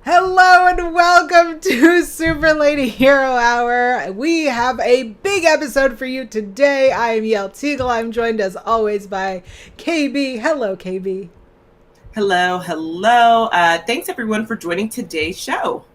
Hello and welcome to Super Lady Hero Hour. We have a big episode for you today. I am Yael Tygiel. I'm joined as always by KB. Hello, KB. Hello, hello. Thanks everyone for joining today's show.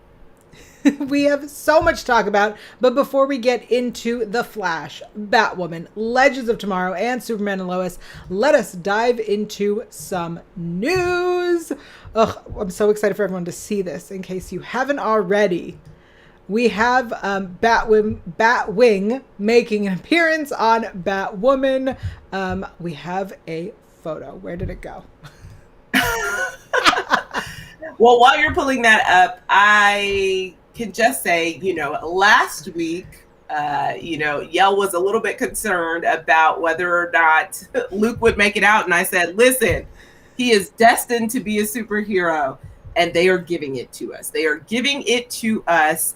We have so much to talk about, but before we get into The Flash, Batwoman, Legends of Tomorrow, and Superman and Lois, let us dive into some news. Ugh, I'm so excited for everyone to see this in case you haven't already. We have Batwing making an appearance on Batwoman. We have a photo. Where did it go? Well, while you're pulling that up, I can just say, last week, Yael was a little bit concerned about whether or not Luke would make it out. And I said, listen, he is destined to be a superhero. And they are giving it to us. They are giving it to us,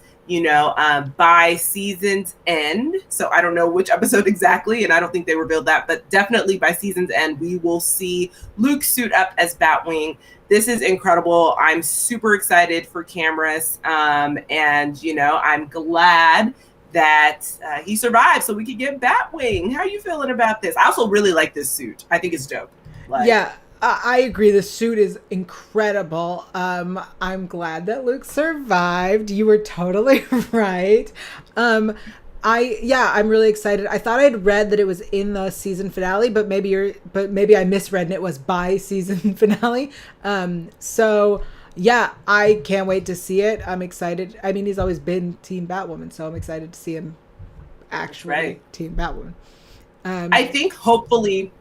by season's end. So I don't know which episode exactly, and I don't think they revealed that, but definitely by season's end, we will see Luke suit up as Batwing. This is incredible. I'm super excited for cameras. And, I'm glad that he survived so we could get Batwing. How are you feeling about this? I also really like this suit. I think it's dope. Yeah. I agree. The suit is incredible. I'm glad that Luke survived. You were totally right. I'm really excited. I thought I'd read that it was in the season finale, but maybe I misread and it was by season finale. I can't wait to see it. I'm excited. I mean, he's always been Team Batwoman, so I'm excited to see him actually Team Batwoman. I think hopefully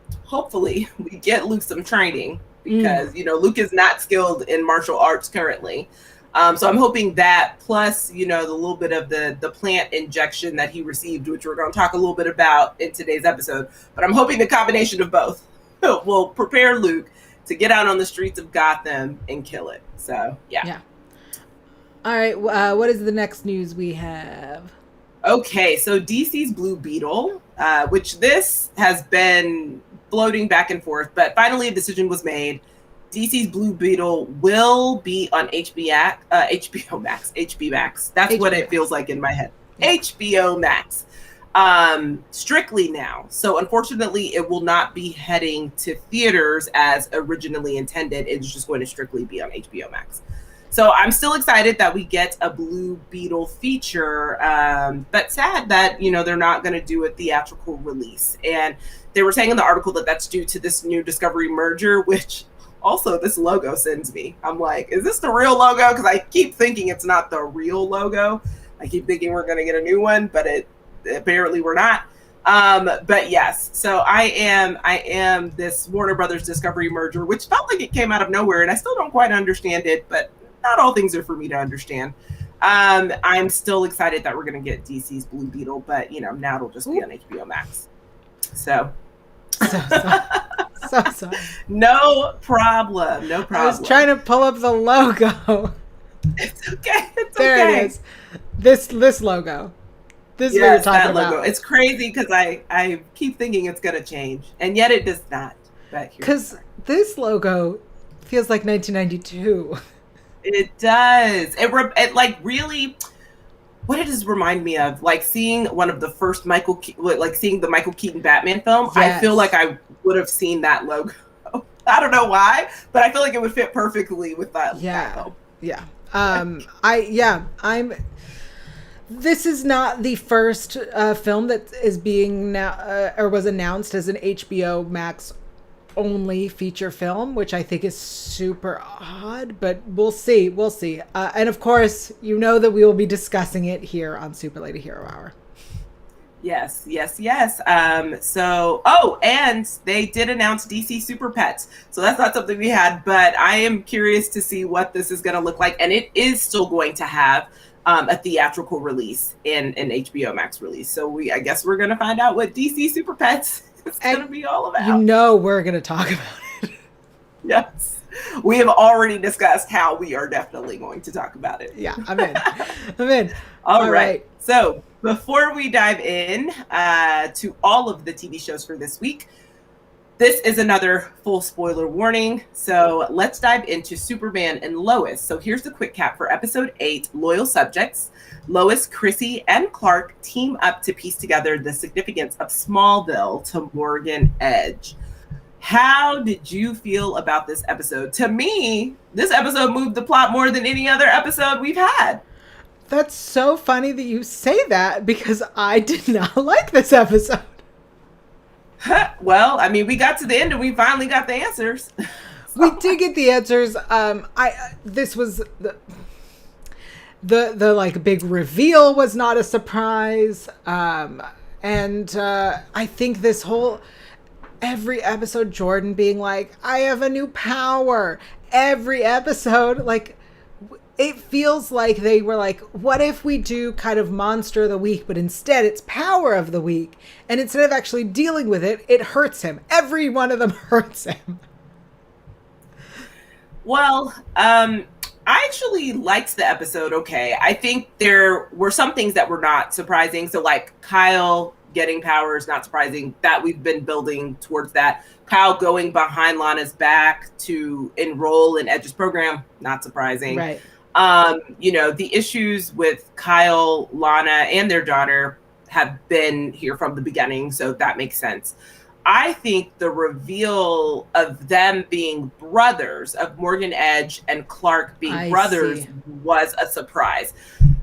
we get Luke some training because, Luke is not skilled in martial arts currently. So I'm hoping that plus, the little bit of the plant injection that he received, which we're going to talk a little bit about in today's episode. But I'm hoping the combination of both will prepare Luke to get out on the streets of Gotham and kill it. So, yeah. Yeah. All right. What is the next news we have? Okay, so DC's Blue Beetle, which this has been floating back and forth, but finally a decision was made. DC's Blue Beetle will be on HBO Max. That's what it feels like in my head. Yeah. HBO Max. Strictly now. So unfortunately, it will not be heading to theaters as originally intended. It's just going to strictly be on HBO Max. So I'm still excited that we get a Blue Beetle feature, but sad that, they're not going to do a theatrical release. And they were saying in the article that that's due to this new Discovery merger, which also this logo sends me. I'm like, is this the real logo? Because I keep thinking it's not the real logo. I keep thinking we're going to get a new one, but apparently we're not. But yes, so I am this Warner Brothers Discovery merger, which felt like it came out of nowhere, and I still don't quite understand it, but not all things are for me to understand. I'm still excited that we're going to get DC's Blue Beetle, but now it'll just be on HBO Max. So sorry. No problem. I was trying to pull up the logo. It's okay. There it is. This logo. This is what you're talking about. Logo. It's crazy because I keep thinking it's going to change, and yet it does not. Because this logo feels like 1992. It does. It like really. What it does remind me of, like seeing one of the first seeing the Michael Keaton Batman film. Yes. I feel like I would have seen that logo. I don't know why, but I feel like it would fit perfectly with that. Yeah. Yeah. This is not the first film that is being now or was announced as an HBO Max only feature film, which I think is super odd, but we'll see. And of course, that we will be discussing it here on Super Lady Hero Hour. Yes. And they did announce DC Super Pets. So that's not something we had, but I am curious to see what this is going to look like. And it is still going to have a theatrical release and an HBO Max release. So I guess we're going to find out what DC Super Pets is going to be all about. We're going to talk about it. Yes. We have already discussed how we are definitely going to talk about it. Yeah, I'm in. All right. So before we dive in to all of the TV shows for this week, This is another full spoiler warning. So let's dive into Superman and Lois. So here's the quick cap for episode 8, Loyal Subjects. Lois, Chrissy, and Clark team up to piece together the significance of Smallville to Morgan Edge. How did you feel about this episode? To me, this episode moved the plot more than any other episode we've had. That's so funny that you say that, because I did not like this episode. Well, I mean, we got to the end and we finally got the answers. We did get the answers. This was the like big reveal was not a surprise. And I think this whole every episode, Jordan being like, I have a new power. Every episode, like, it feels like they were like, what if we do kind of monster of the week, but instead it's power of the week. And instead of actually dealing with it, it hurts him. Every one of them hurts him. Well, I actually liked the episode. Okay. I think there were some things that were not surprising. So like Kyle getting powers, not surprising, that we've been building towards that. Kyle going behind Lana's back to enroll in Edge's program, not surprising. Right. The issues with Kyle, Lana, and their daughter have been here from the beginning, so that makes sense. I think the reveal of them being brothers, of Morgan Edge and Clark being brothers, was a surprise.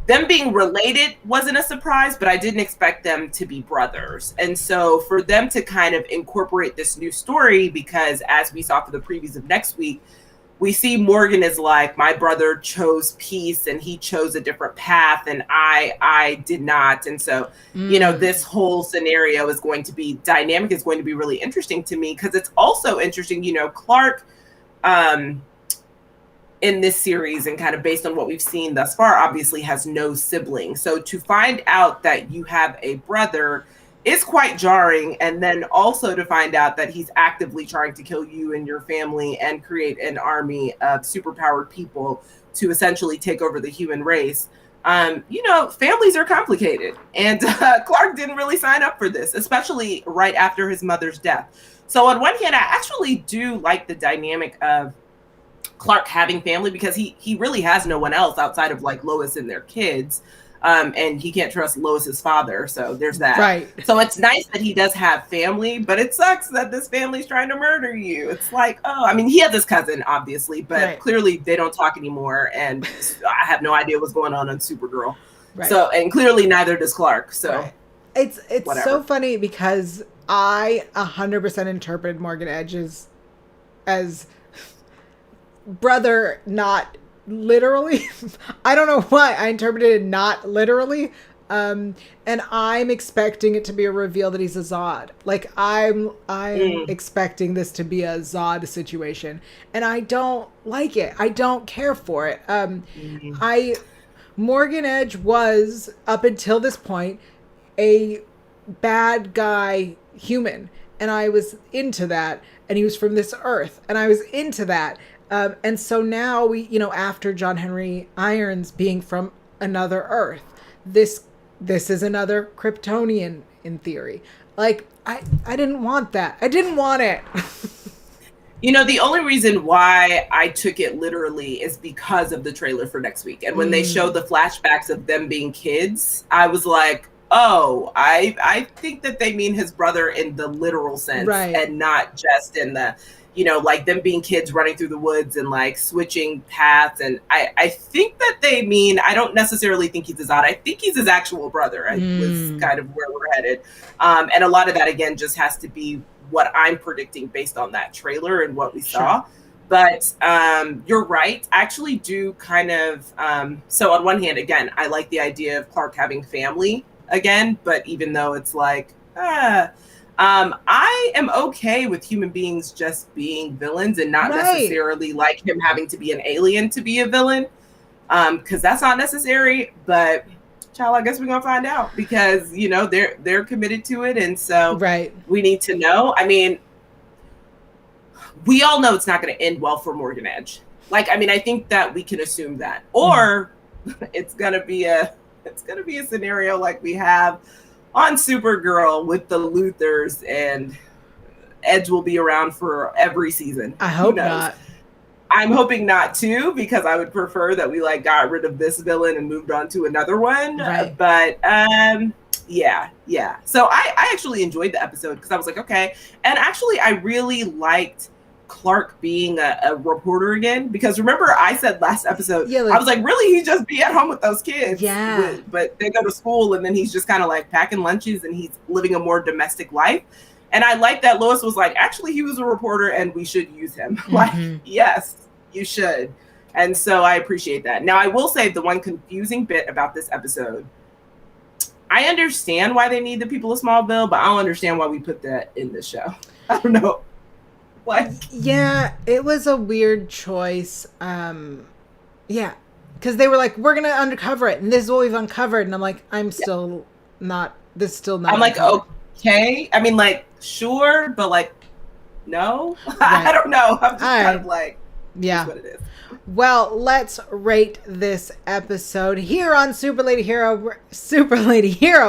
Them being related wasn't a surprise, but I didn't expect them to be brothers. And so for them to kind of incorporate this new story, because as we saw for the previews of next week, we see Morgan is like, my brother chose peace and he chose a different path and I did not. And so, this whole scenario is going to be dynamic. It's going to be really interesting to me, because it's also interesting, Clark in this series, and kind of based on what we've seen thus far, obviously has no siblings. So to find out that you have a brother is quite jarring. And then also to find out that he's actively trying to kill you and your family and create an army of superpowered people to essentially take over the human race. Families are complicated. And Clark didn't really sign up for this, especially right after his mother's death. So on one hand, I actually do like the dynamic of Clark having family, because he really has no one else outside of like Lois and their kids. And he can't trust Lois's father. So there's that. Right. So it's nice that he does have family, but it sucks that this family's trying to murder you. It's like, he has his cousin, obviously, but clearly they don't talk anymore. And I have no idea what's going on Supergirl. Right. So, and clearly neither does Clark. So it's so funny, because I 100% interpreted Morgan Edge as brother, not literally. I don't know why I interpreted it not literally. And I'm expecting it to be a reveal that he's a Zod. Like I'm expecting this to be a Zod situation, and I don't like it. I don't care for it. Morgan Edge was, up until this point, a bad guy human, and I was into that, and he was from this earth, and I was into that. And so now we, after John Henry Irons being from another Earth, this is another Kryptonian in theory. Like, I didn't want that. I didn't want it. The only reason why I took it literally is because of the trailer for next week. And when they showed the flashbacks of them being kids, I was like, oh, I think that they mean his brother in the literal sense, and not just in the, like them being kids running through the woods and like switching paths. And I think that they mean, I don't necessarily think he's his Zod. I think he's his actual brother. I was kind of where we're headed. And a lot of that, again, just has to be what I'm predicting based on that trailer and what we saw. But you're right. I actually do kind of, so on one hand, again, I like the idea of Clark having family again, but even though it's like, I am okay with human beings just being villains and not necessarily like him having to be an alien to be a villain, because that's not necessary. But child, I guess we're gonna find out, because they're committed to it, and so we need to know. I mean, we all know it's not going to end well for Morgan Edge. Like, I mean, I think that we can assume that, or it's gonna be a scenario like we have on Supergirl with the Luthers, and Edge will be around for every season. I hope not. I'm hoping not too, because I would prefer that we like got rid of this villain and moved on to another one. Right. But yeah. So I actually enjoyed the episode because I was like, okay. And actually, I really liked Clark being a reporter again, because remember I said last episode, I was like, really, he just be at home with those kids. Yeah. But they go to school and then he's just kind of like packing lunches and he's living a more domestic life. And I like that Lois was like, actually, he was a reporter and we should use him. Like, yes, you should. And so I appreciate that. Now, I will say the one confusing bit about this episode, I understand why they need the people of Smallville, but I don't understand why we put that in the show. I don't know. What? Yeah, it was a weird choice. Yeah, because they were like, we're going to uncover it. And this is what we've uncovered. And I'm like, I'm still not. I'm like, okay. I mean, like, sure, but like, no. Right. I don't know. I'm just kind of like, yeah, what it is. Well, let's rate this episode here on Super Lady Hero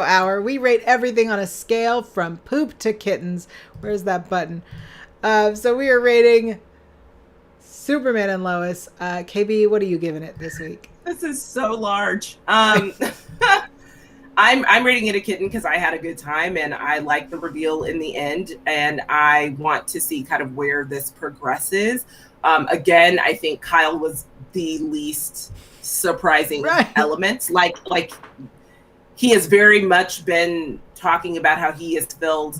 Hour. We rate everything on a scale from poop to kittens. Where's that button? So we are rating Superman and Lois. KB, what are you giving it this week? This is so large. I'm rating it a kitten because I had a good time and I like the reveal in the end, and I want to see kind of where this progresses. Again, I think Kyle was the least surprising element. Like he has very much been talking about how he has felt,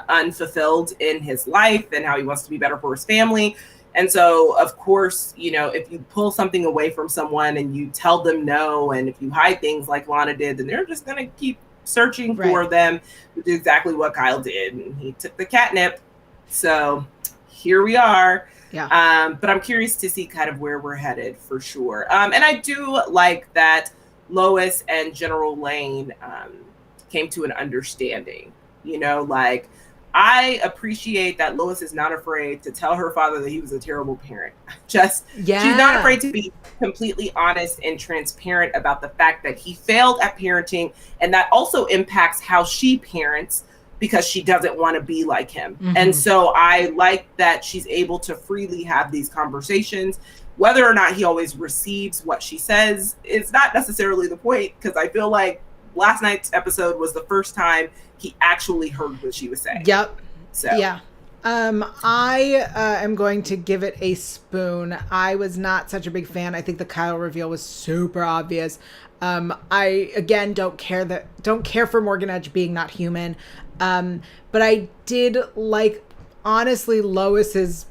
unfulfilled in his life and how he wants to be better for his family. And so, of course, you know, if you pull something away from someone and you tell them no, and if you hide things like Lana did, then they're just going to keep searching for them, which is exactly what Kyle did. And he took the catnip. So here we are. Yeah. But I'm curious to see kind of where we're headed for sure. And I do like that Lois and General Lane came to an understanding. You know, like, I appreciate that Lois is not afraid to tell her father that he was a terrible parent. She's not afraid to be completely honest and transparent about the fact that he failed at parenting, and that also impacts how she parents because she doesn't want to be like him. And so I like that she's able to freely have these conversations. Whether or not he always receives what she says is not necessarily the point, because I feel like last night's episode was the first time he actually heard what she was saying. Yep. So yeah. I am going to give it a spoon. I was not such a big fan. I think the Kyle reveal was super obvious. I again don't care for Morgan Edge being not human. But I did like, honestly, Lois's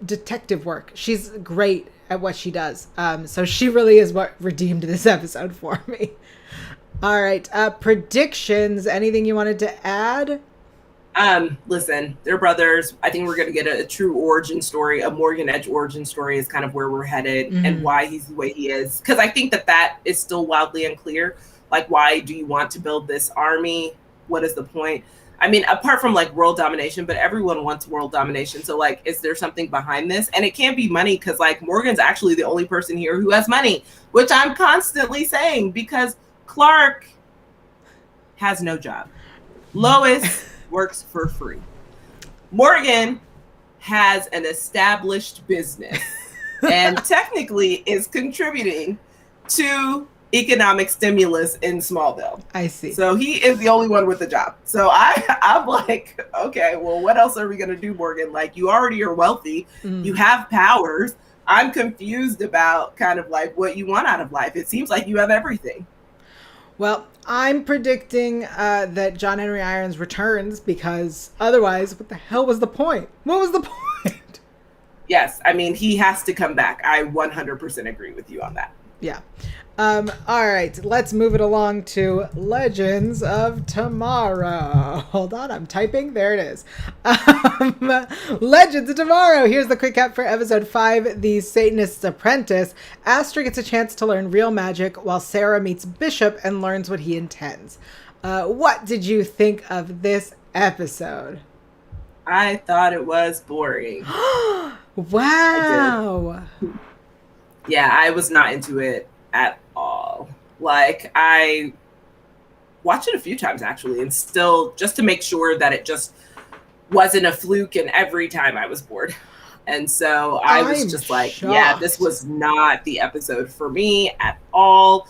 detective work. She's great at what she does. So she really is what redeemed this episode for me. All right. Predictions. Anything you wanted to add? Listen, they're brothers. I think we're going to get a true origin story. A Morgan Edge origin story is kind of where we're headed and why he's the way he is. Because I think that is still wildly unclear. Like, why do you want to build this army? What is the point? I mean, apart from like world domination, but everyone wants world domination. So like, is there something behind this? And it can't be money, because like Morgan's actually the only person here who has money, which I'm constantly saying, because Clark has no job. Lois works for free. Morgan has an established business and technically is contributing to economic stimulus in Smallville. I see. So he is the only one with a job. So I'm like, okay, well, what else are we going to do, Morgan? Like, you already are wealthy. You have powers. I'm confused about kind of like what you want out of life. It seems like you have everything. Well, I'm predicting that John Henry Irons returns, because otherwise, what the hell was the point? What was the point? Yes. I mean, he has to come back. I 100% agree with you on that. Yeah. All right, let's move it along to Legends of Tomorrow. Hold on, I'm typing. There it is. Legends of Tomorrow. Here's the quick cap for episode 5, The Satanist's Apprentice. Astra gets a chance to learn real magic while Sarah meets Bishop and learns what he intends. What did you think of this episode? I thought it was boring. Wow. Yeah, I was not into it at all. Like, I watched it a few times actually, and still, just to make sure that it just wasn't a fluke, and every time I was bored. And so I was just like, shocked. yeah, this was not the episode for me at all.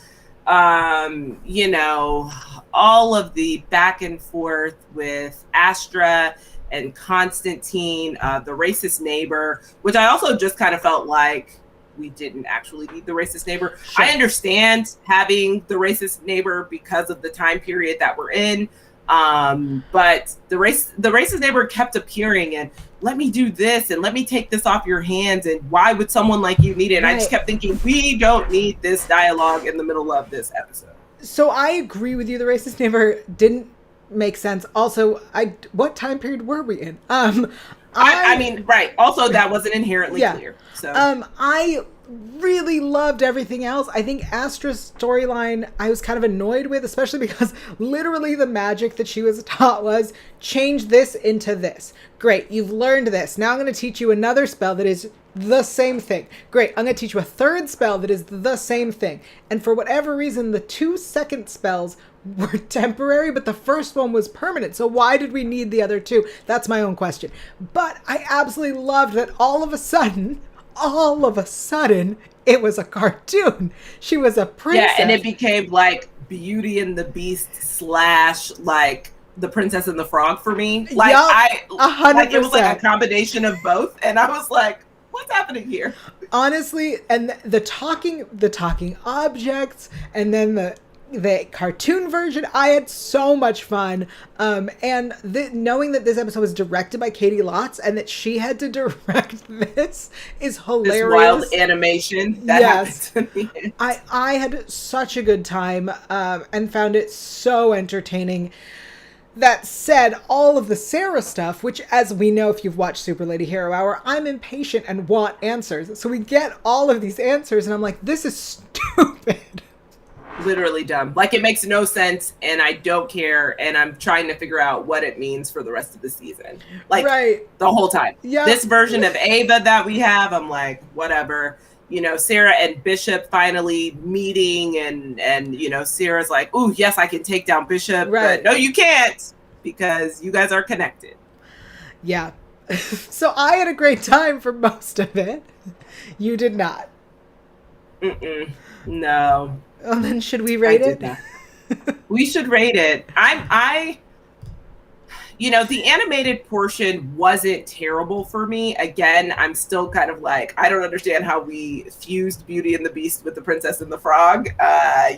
You know, all of the back and forth with Astra and Constantine, the racist neighbor, which I also just kind of felt like we didn't actually need the racist neighbor. Sure. I understand having the racist neighbor because of the time period that we're in. But the racist neighbor kept appearing and let me do this and let me take this off your hands and why would someone like you need it? And I just kept thinking, we don't need this dialogue in the middle of this episode. So I agree with you. The racist neighbor didn't make sense. Also, what time period were we in? I mean, right. Also, that wasn't inherently clear. So I really loved everything else. I think Astra's storyline I was kind of annoyed with, especially because literally the magic that she was taught was change this into this. Great, you've learned this. Now I'm going to teach you another spell that is the same thing. Great, I'm going to teach you a third spell that is the same thing. And for whatever reason, the 2 second spells were temporary, but the first one was permanent. So why did we need the other 2? That's my own question. But I absolutely loved that all of a sudden, it was a cartoon. She was a princess. Yeah, and it became like Beauty and the Beast / like the Princess and the Frog for me. Like yep, 100%. Like it was like a combination of both, and I was like, what's happening here? Honestly, and the talking objects, and then the cartoon version, I had so much fun. And knowing that this episode was directed by Katie Lotz and that she had to direct this is hilarious. This wild animation that happened to me. I had such a good time and found it so entertaining. That said, all of the Sarah stuff, which as we know if you've watched Super Lady Hero Hour, I'm impatient and want answers. So we get all of these answers and I'm like, this is stupid. Literally dumb. Like it makes no sense and I don't care and I'm trying to figure out what it means for the rest of the season. Like the whole time. Yep. This version of Ava that we have, I'm like, whatever. You know, Sarah and Bishop finally meeting and you know, Sarah's like, ooh, yes, I can take down Bishop. But no, you can't because you guys are connected. Yeah. So I had a great time for most of it. You did not. No. Well, then should we rate it? We should rate it. You know, the animated portion wasn't terrible for me. Again, I'm still kind of like, I don't understand how we fused Beauty and the Beast with the Princess and the Frog.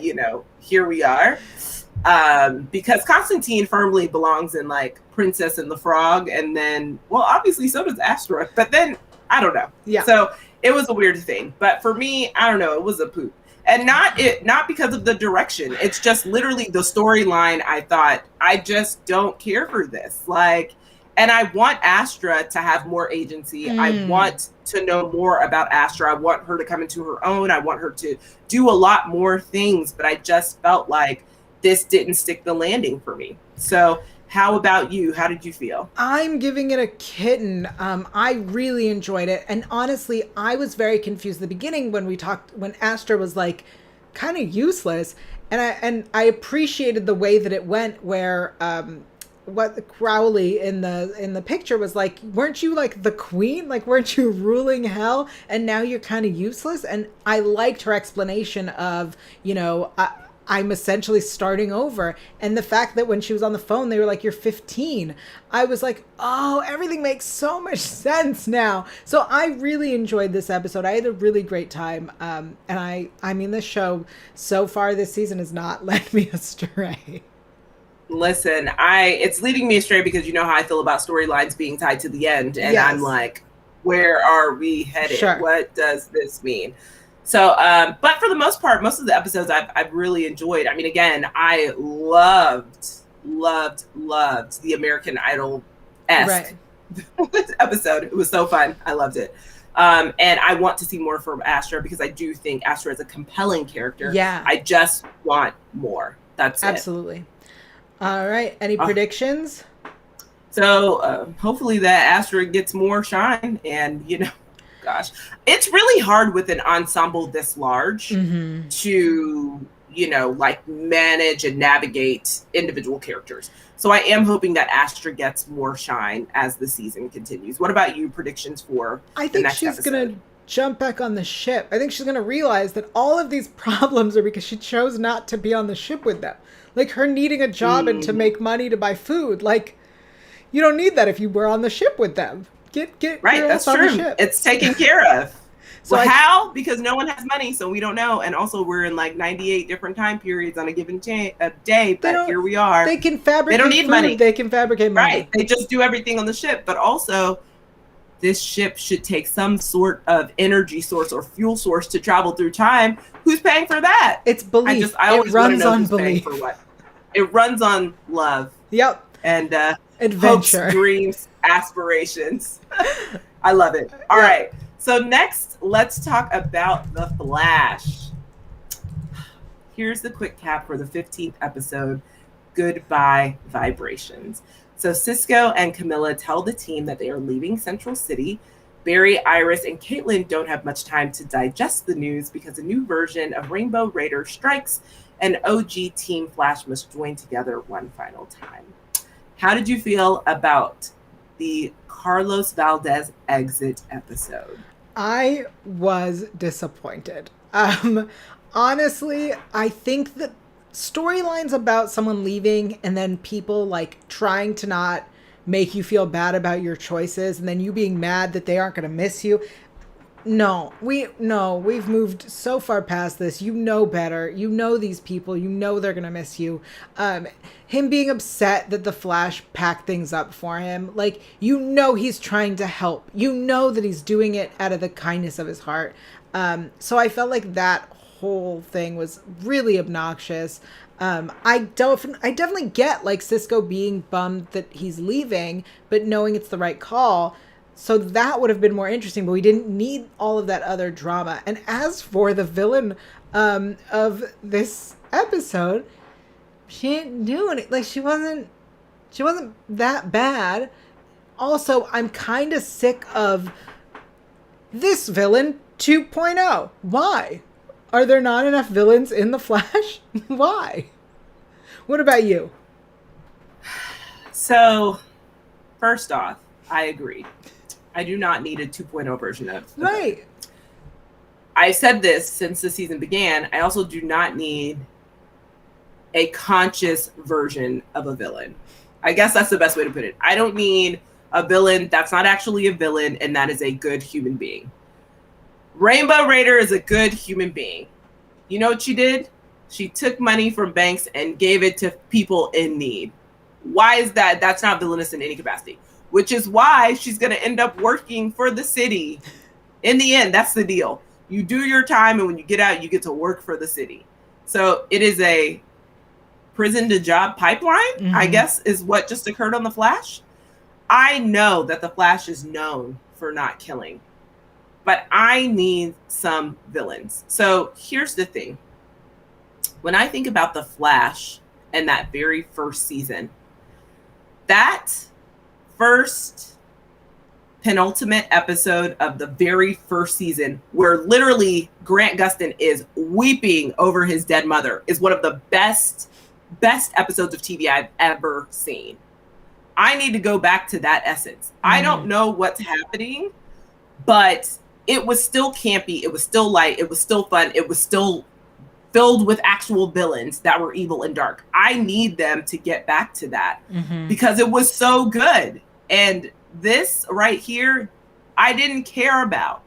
You know, here we are. Because Constantine firmly belongs in like Princess and the Frog. And then, well, obviously so does Astra. But then, I don't know. Yeah. So it was a weird thing. But for me, I don't know. It was a poop. And not because of the direction. It's just literally the storyline. I thought, I just don't care for this. Like, and I want Astra to have more agency. I want to know more about Astra. I want her to come into her own. I want her to do a lot more things. But I just felt like this didn't stick the landing for me. So how about you? How did you feel? I'm giving it a kitten. I really enjoyed it. And honestly, I was very confused at the beginning when Astra was like kind of useless. And I appreciated the way that it went where what Crowley in the picture was like, weren't you like the queen? Like, weren't you ruling hell? And now you're kind of useless. And I liked her explanation of, you know, I'm essentially starting over. And the fact that when she was on the phone, they were like, you're 15. I was like, oh, everything makes so much sense now. So I really enjoyed this episode. I had a really great time. And I mean, this show so far this season has not led me astray. Listen, it's leading me astray because you know how I feel about storylines being tied to the end. And I'm like, where are we headed? Sure. What does this mean? So, but for the most part, most of the episodes I've really enjoyed. I mean, again, I loved the American Idol-esque episode. It was so fun. I loved it. And I want to see more from Astra because I do think Astra is a compelling character. Yeah. I just want more. That's absolutely. All right. Any predictions? So hopefully that Astra gets more shine and, you know, gosh, it's really hard with an ensemble this large to, like manage and navigate individual characters. So I am hoping that Astra gets more shine as the season continues. What about you? Predictions for the next she's episode? gonna jump back on the ship. I think she's gonna realize that all of these problems are because she chose not to be on the ship with them. Like her needing a job and to make money to buy food. Like, you don't need that if you were on the ship with them. Get right. your That's ass on true. the ship. It's taken care of. So how? Because no one has money, so we don't know. And also, we're in like 98 different time periods on a given day. But here we are. They can fabricate. They don't need food, money. They can fabricate money. Right. They just do everything on the ship. But also, this ship should take some sort of energy source or fuel source to travel through time. Who's paying for that? It's belief. I always want to know on who's paying belief. for what. It runs on love. Yep. And adventure, hopes, dreams, aspirations. I love it. All right. So next, let's talk about The Flash. Here's the quick cap for the 15th episode, Goodbye Vibrations. So Cisco and Camilla tell the team that they are leaving Central City. Barry, Iris, and Caitlin don't have much time to digest the news because a new version of Rainbow Raider strikes and OG Team Flash must join together one final time. How did you feel about the Carlos Valdez exit episode? I was disappointed. Honestly, I think that storylines about someone leaving and then people like trying to not make you feel bad about your choices and then you being mad that they aren't going to miss you. We've moved so far past this. You know better. You know these people. You know they're going to miss you. Him being upset that the Flash packed things up for him. Like, you know he's trying to help. You know that he's doing it out of the kindness of his heart. So I felt like that whole thing was really obnoxious. I definitely get like Cisco being bummed that he's leaving, but knowing it's the right call. So that would have been more interesting, but we didn't need all of that other drama. And as for the villain of this episode, she didn't do anything. Like she wasn't that bad. Also, I'm kind of sick of this villain 2.0. Why? Are there not enough villains in The Flash? Why? What about you? So, first off, I agree. I do not need a 2.0 version of the right. villain. I said this since the season began. I also do not need a conscious version of a villain. I guess that's the best way to put it. I don't need a villain that's not actually a villain and that is a good human being. Rainbow Raider is a good human being. You know what she did? She took money from banks and gave it to people in need. Why is that? That's not villainous in any capacity. Which is why she's going to end up working for the city. In the end, that's the deal. You do your time, and when you get out, you get to work for the city. So it is a prison to job pipeline, I guess, is what just occurred on The Flash. I know that The Flash is known for not killing, but I need some villains. So here's the thing. When I think about The Flash and that very first season, that first penultimate episode of the very first season, where literally Grant Gustin is weeping over his dead mother, is one of the best episodes of TV I've ever seen. I need to go back to that essence. I don't know what's happening, but it was still campy. It was still light. It was still fun. It was still filled with actual villains that were evil and dark. I need them to get back to that because it was so good. And this right here, I didn't care about.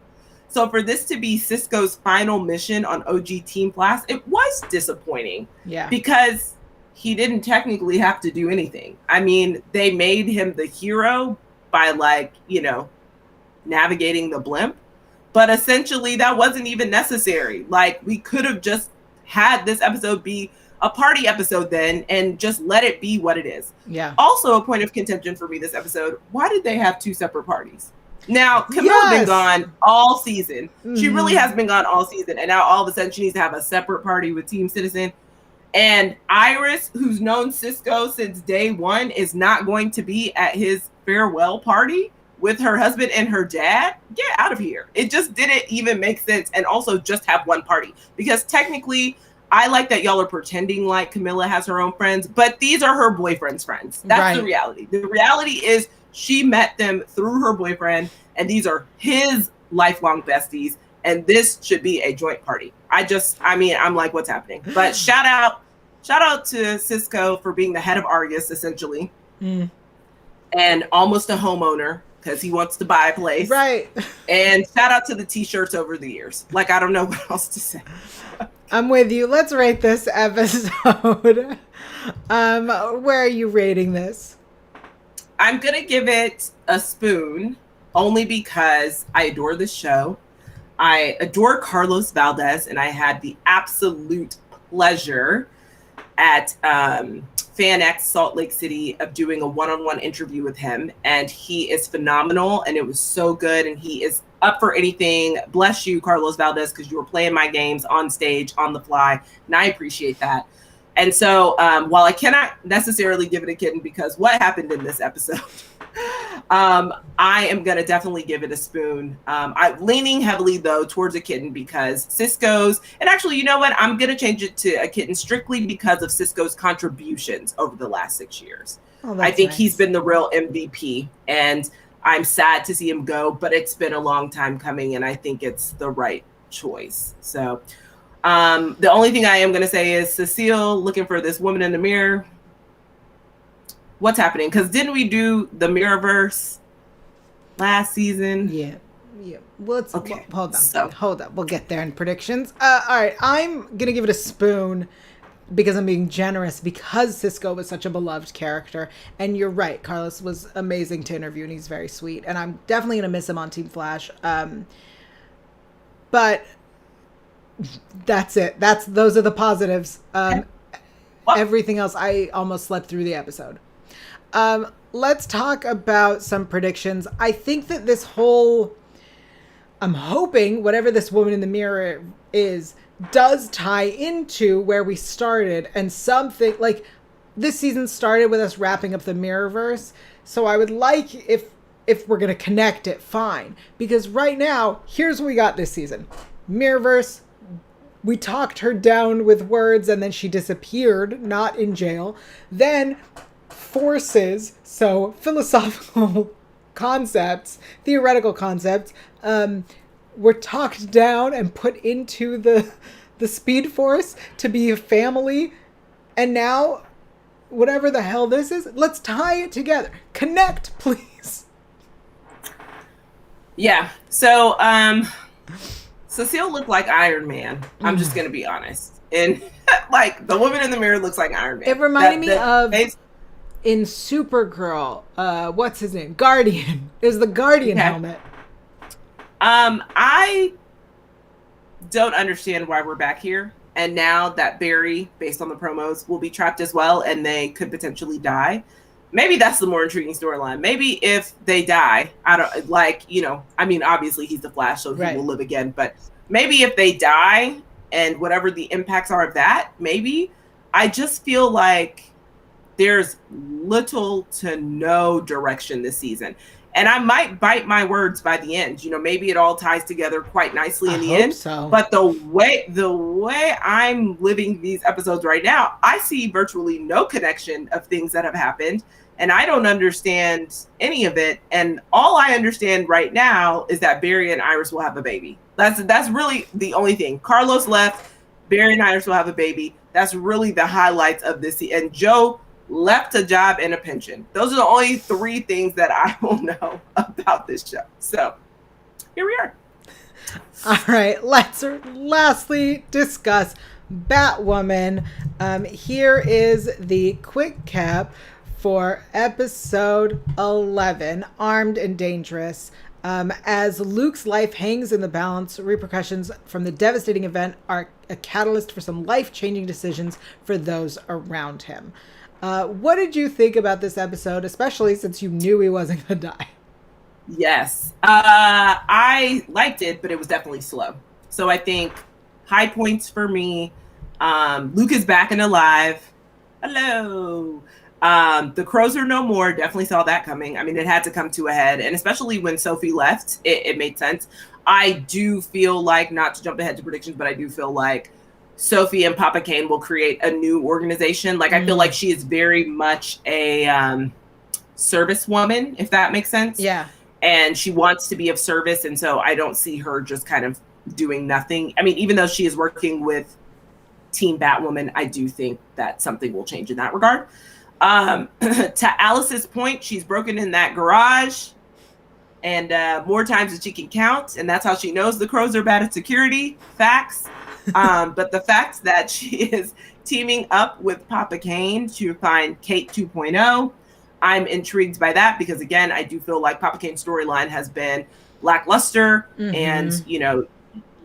So for this to be Cisco's final mission on OG Team Flash, it was disappointing. Yeah. Because he didn't technically have to do anything. I mean, they made him the hero by navigating the blimp. But essentially that wasn't even necessary. Like, we could have just had this episode be a party episode then and just let it be what it is. Yeah. Also a point of contention for me this episode, why did they have two separate parties? Now, Camilla's been gone all season. She really has been gone all season. And now all of a sudden she needs to have a separate party with Team Citizen. And Iris, who's known Cisco since day one, is not going to be at his farewell party with her husband and her dad. Get out of here. It just didn't even make sense. And also just have one party. Because technically, I like that y'all are pretending like Camilla has her own friends, but these are her boyfriend's friends. That's the reality. The reality is she met them through her boyfriend, and these are his lifelong besties, and this should be a joint party. I'm like, what's happening? But shout out to Cisco for being the head of Argus, essentially, and almost a homeowner because he wants to buy a place. Right. And shout out to the t-shirts over the years. Like, I don't know what else to say. I'm with you. Let's rate this episode. Where are you rating this? I'm going to give it a spoon only because I adore this show. I adore Carlos Valdez, and I had the absolute pleasure at FanX Salt Lake City of doing a one-on-one interview with him, and he is phenomenal, and it was so good, and he is up for anything. Bless you, Carlos Valdez, because you were playing my games on stage on the fly, and I appreciate that. And so while I cannot necessarily give it a kitten because what happened in this episode, I am going to definitely give it a spoon. I'm leaning heavily, though, towards a kitten because Cisco's, and actually, you know what? I'm going to change it to a kitten strictly because of Cisco's contributions over the last 6 years. I think he's been the real MVP, and I'm sad to see him go, but it's been a long time coming, and I think it's the right choice. So the only thing I am going to say is Cecile looking for this woman in the mirror. What's happening? Because didn't we do the Mirrorverse last season? Yeah. Well, okay. Hold on. We'll get there in predictions. All right. I'm going to give it a spoon because I'm being generous because Cisco was such a beloved character. And you're right. Carlos was amazing to interview and he's very sweet. And I'm definitely going to miss him on Team Flash. But that's it. Those are the positives. Everything else, I almost slept through the episode. Let's talk about some predictions. I think that I'm hoping whatever this woman in the mirror is does tie into where we started, and something like this season started with us wrapping up the Mirrorverse. So I would like if we're going to connect it, fine. Because right now, here's what we got this season. Mirrorverse, we talked her down with words and then she disappeared, not in jail. Then forces, so philosophical concepts, theoretical concepts, were talked down and put into the Speed Force to be a family. And now, whatever the hell this is, let's tie it together. Connect, please. Yeah. So, Cecile looked like Iron Man. I'm just going to be honest. And like the woman in the mirror looks like Iron Man. It reminded me of in Supergirl, what's his name? Guardian. Is the Guardian helmet. I don't understand why we're back here. And now that Barry, based on the promos, will be trapped as well and they could potentially die. Maybe that's the more intriguing storyline. Maybe if they die, obviously he's the Flash, so he will live again. But maybe if they die and whatever the impacts are of that, maybe. I just feel like there's little to no direction this season. And I might bite my words by the end. Maybe it all ties together quite nicely in the end. So. But the way I'm living these episodes right now, I see virtually no connection of things that have happened. And I don't understand any of it. And all I understand right now is that Barry and Iris will have a baby. That's really the only thing. Carlos left. Barry and Iris will have a baby. That's really the highlights of this. And Joe left a job and a pension. Those are the only three things that I will know about this show. So here we are. All right. Let's lastly discuss Batwoman. Here is the quick cap for episode 11, Armed and Dangerous. As Luke's life hangs in the balance, repercussions from the devastating event are a catalyst for some life-changing decisions for those around him. What did you think about this episode, especially since you knew he wasn't going to die? Yes. I liked it, but it was definitely slow. So I think high points for me. Luke is back and alive. Hello. The Crows are no more. Definitely saw that coming. I mean, it had to come to a head. And especially when Sophie left, it made sense. I do feel like, not to jump ahead to predictions, but I do feel like Sophie and Papa Kane will create a new organization. Like, I feel like she is very much a service woman, if that makes sense. Yeah. And she wants to be of service. And so I don't see her just kind of doing nothing. I mean, even though she is working with Team Batwoman, I do think that something will change in that regard. To Alice's point, she's broken in that garage and more times than she can count. And that's how she knows the crows are bad at security. Facts. But the fact that she is teaming up with Papa Kane to find Kate 2.0, I'm intrigued by that because, again, I do feel like Papa Kane's storyline has been lackluster. And, you know,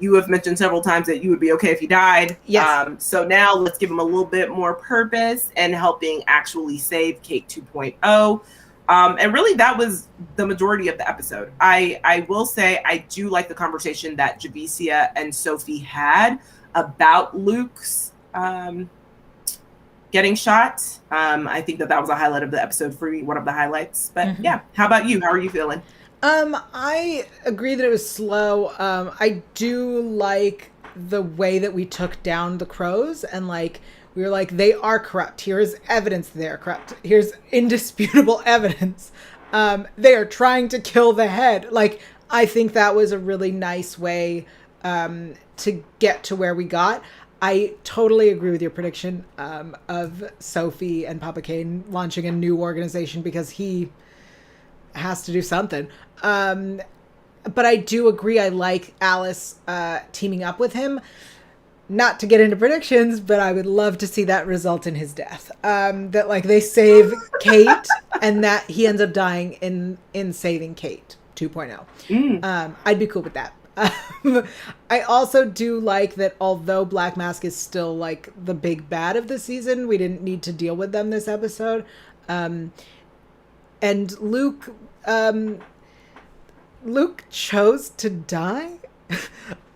you have mentioned several times that you would be okay if he died. Yes. So now let's give him a little bit more purpose and helping actually save Kate 2.0. And really, that was the majority of the episode. I will say I do like the conversation that Javicia and Sophie had about Luke's getting shot. I think that was a highlight of the episode for me, one of the highlights. But yeah, how about you? How are you feeling? I agree that it was slow. I do like the way that we took down the crows and like we were like, they are corrupt. Here's evidence they are corrupt. Here's indisputable evidence. They are trying to kill the head. Like, I think that was a really nice way to get to where we got. I totally agree with your prediction of Sophie and Papa Kane launching a new organization because he has to do something. But I do agree. I like Alice teaming up with him. Not to get into predictions, but I would love to see that result in his death. That like they save Kate and that he ends up dying in saving Kate 2.0. I'd be cool with that. I also do like that although Black Mask is still like the big bad of the season, we didn't need to deal with them this episode. And Luke chose to die.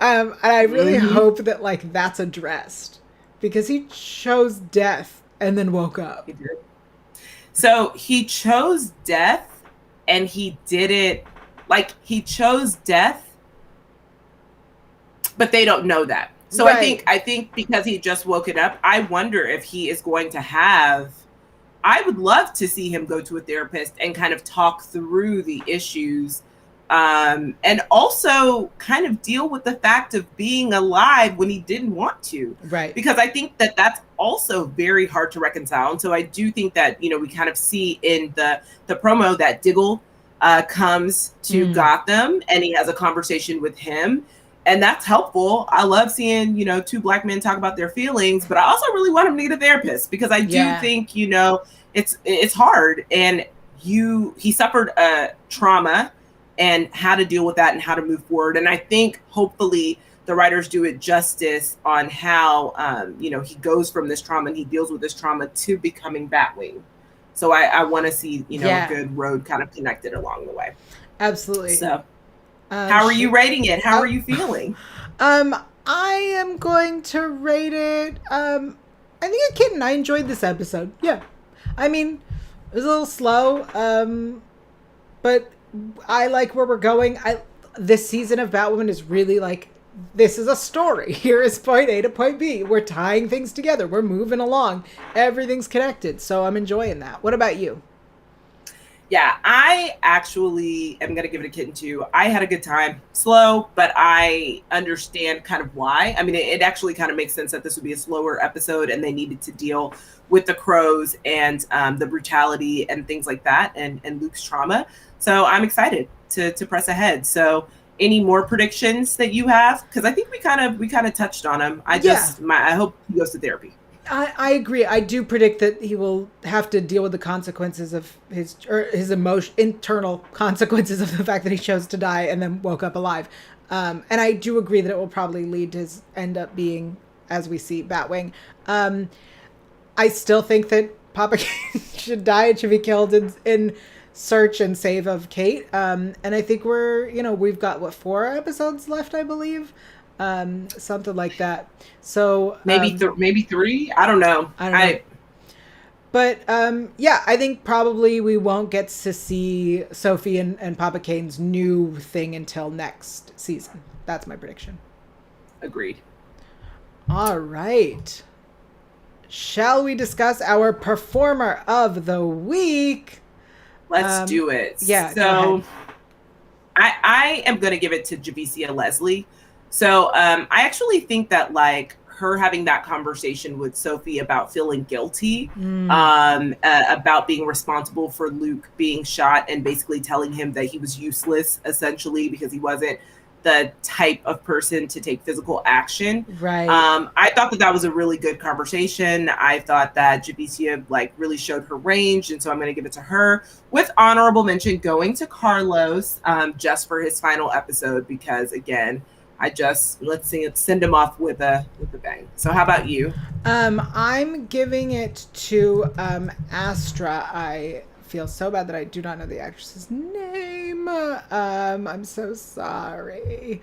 And I really hope that like that's addressed because he chose death and then woke up. He did. So he chose death and he did it like he chose death, but they don't know that. So right. I think because he just woke it up, I wonder if he is going to have, I would love to see him go to a therapist and kind of talk through the issues. And also kind of deal with the fact of being alive when he didn't want to. Right. Because I think that that's also very hard to reconcile. And so I do think that, you know, we kind of see in the promo that Tygiel comes to Gotham and he has a conversation with him. And that's helpful. I love seeing, you know, two Black men talk about their feelings, but I also really want him to get a therapist because I do think, you know, it's hard. And he suffered a trauma and how to deal with that and how to move forward. And I think hopefully the writers do it justice on how, you know, he goes from this trauma and he deals with this trauma to becoming Batwing. So I want to see, you know, a good road kind of connected along the way. Absolutely. So how are you rating it? How are you feeling? I am going to rate it. I think a kid and I enjoyed this episode. Yeah. I mean, it was a little slow, but I like where we're going. This season of Batwoman is really like, this is a story. Here is point A to point B. We're tying things together. We're moving along. Everything's connected. So I'm enjoying that. What about you? Yeah, I actually am going to give it a kitten too. I had a good time. Slow, but I understand kind of why. I mean, it actually kind of makes sense that this would be a slower episode and they needed to deal with the crows and the brutality and things like that and Luke's trauma. So I'm excited to press ahead. So any more predictions that you have? Because I think we kind of touched on them. I hope he goes to therapy. I agree. I do predict that he will have to deal with the consequences of his internal consequences of the fact that he chose to die and then woke up alive. And I do agree that it will probably lead to his end up being, as we see, Batwing. I still think that Papa Kane should die and should be killed in search and save of Kate. And I think we've got 4 episodes left, I believe. Something like that. So maybe 3. I don't know. But I think probably we won't get to see Sophie and Papa Kane's new thing until next season. That's my prediction. Agreed. All right. Shall we discuss our performer of the week? Let's do it. Yeah. So I am going to give it to Javicia Leslie. So I actually think that like her having that conversation with Sophie about feeling guilty, about being responsible for Luke being shot and basically telling him that he was useless essentially because he wasn't the type of person to take physical action. Right. I thought that was a really good conversation. I thought that Javicia like really showed her range, and so I'm going to give it to her. With honorable mention going to Carlos, just for his final episode because again, let's send him off with a bang. So how about you? I'm giving it to Astra. I feel so bad that I do not know the actress's name. I'm so sorry.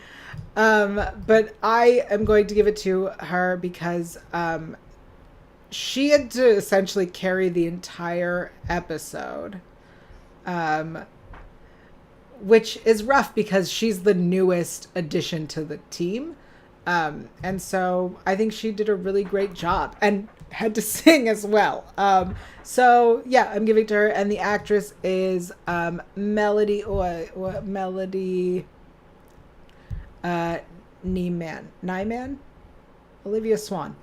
But I am going to give it to her because she had to essentially carry the entire episode. Which is rough because she's the newest addition to the team. And so I think she did a really great job and had to sing as well. So yeah, I'm giving it to her. And the actress is Melody Nyman? Olivia Swan.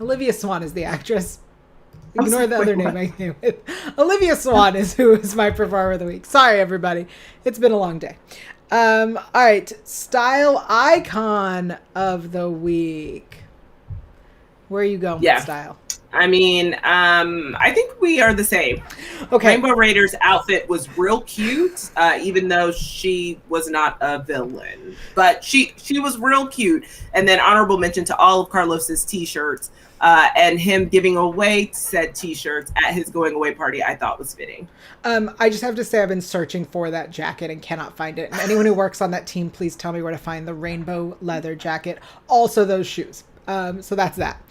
Olivia Swan is the actress. Ignore the other name I came with. Olivia Swan is who is my performer of the week. Sorry, everybody. It's been a long day. All right. Style icon of the week. Where are you going with style? I mean, I think we are the same. Okay. Rainbow Raider's outfit was real cute, even though she was not a villain. But she was real cute. And then honorable mention to all of Carlos's t-shirts. And him giving away said t-shirts at his going away party, I thought was fitting. I just have to say I've been searching for that jacket and cannot find it. And anyone who works on that team, please tell me where to find the rainbow leather jacket. Also those shoes. So that's that.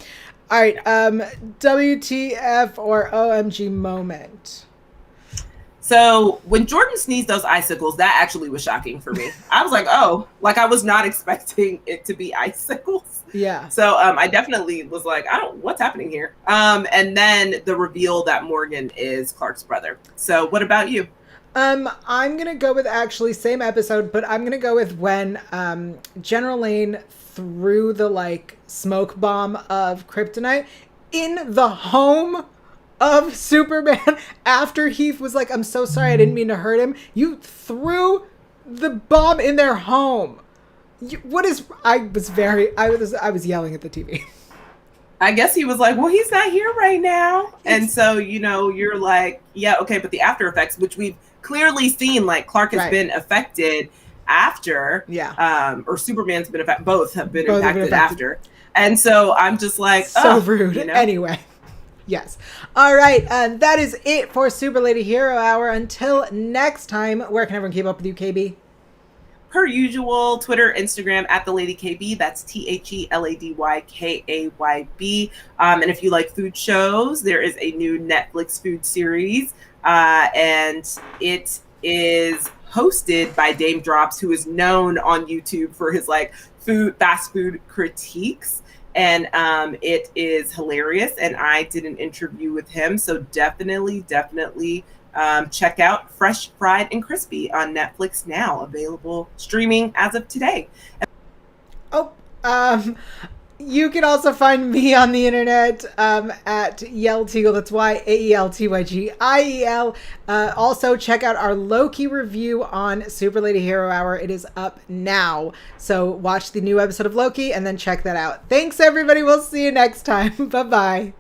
All right. WTF or OMG moment. So when Jordan sneezed those icicles, that actually was shocking for me. I was like, oh, like I was not expecting it to be icicles. Yeah. So I definitely was like, what's happening here? And then the reveal that Morgan is Clark's brother. So what about you? I'm going to go with actually same episode, but I'm going to go with when General Lane threw the like smoke bomb of kryptonite in the home of Superman after he was like, I'm so sorry, I didn't mean to hurt him. You threw the bomb in their home. I was yelling at the TV. I guess he was like, well, he's not here right now. And so, you're like, yeah, okay. But the after effects, which we've clearly seen, like Clark has been affected after, or Superman's been affected. Both have been impacted after. And so I'm just like, so rude. Anyway. Yes. All right. And that is it for Super Lady Hero Hour. Until next time, where can everyone keep up with you, KB? Per usual, Twitter, Instagram, at the Lady KB. That's TheLadyKayb. And if you like food shows, there is a new Netflix food series. And it is hosted by Dame Drops, who is known on YouTube for his like fast food critiques. And it is hilarious. And I did an interview with him. So definitely check out Fresh, Fried, and Crispy on Netflix now. Available streaming as of today. You can also find me on the internet at Yael Tygiel. That's YAELTYGIEL. Also, check out our Loki review on Super Lady Hero Hour. It is up now. So watch the new episode of Loki and then check that out. Thanks, everybody. We'll see you next time. Bye-bye.